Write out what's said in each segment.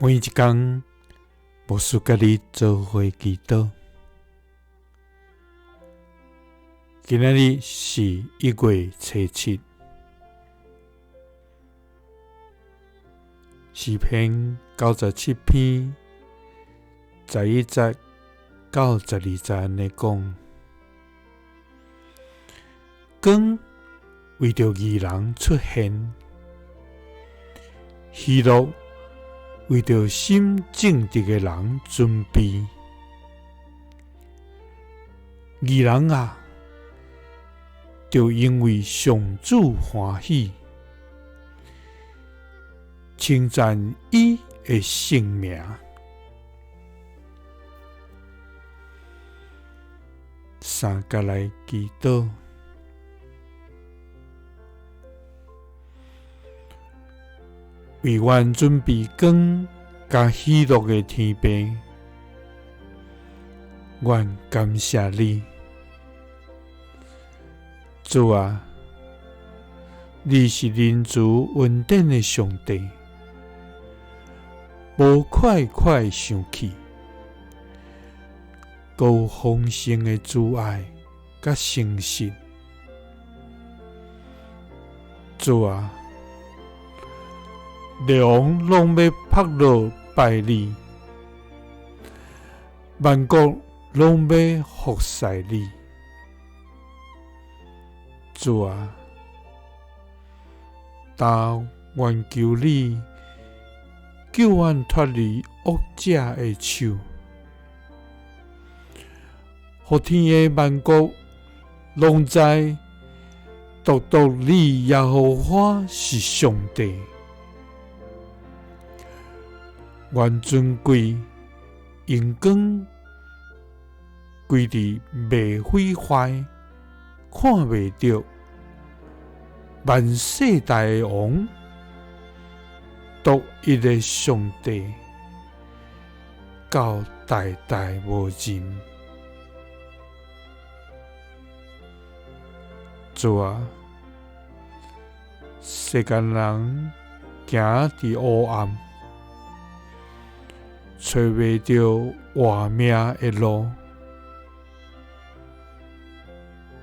每一天，牧师甲你做伙祈祷。今仔日是1月初7，诗篇97篇11节到12节安尼讲：光为着义人出现，喜乐为着心正直的人准备。义人啊，就因为上主欢喜，称赞伊的圣名。三甲来祈祷。为阮准备光甲喜乐的天父，阮感谢你，主啊！你是仁慈恩典的上帝，无快快生气，高丰盛的慈爱甲诚实，主啊！龙拢要拍落拜你，万国拢要服侍你。主啊，但愿求你救阮脱离恶者的手，予天的万国拢知独独你耶和华是上帝。愿尊贵荣光归伫未毁坏、看袂到、万世代的王，独一的上帝，到代代无尽。主啊，世间人行伫黑暗，找袂到活命的路，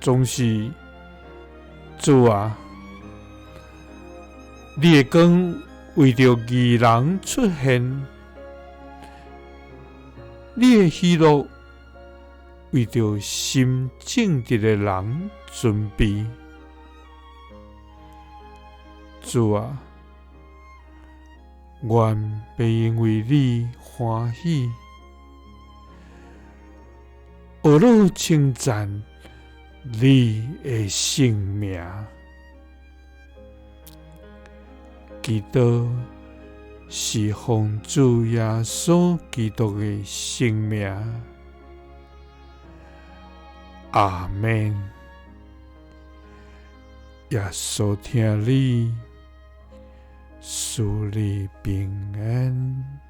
总是主啊！你的光为着义人出现，你的喜乐为着心正直的人准备。主啊！愿要因为你欢喜，学乐称赞你的圣名。祈祷是奉主耶稣基督的圣名。阿们。耶稣听你，赐你平安。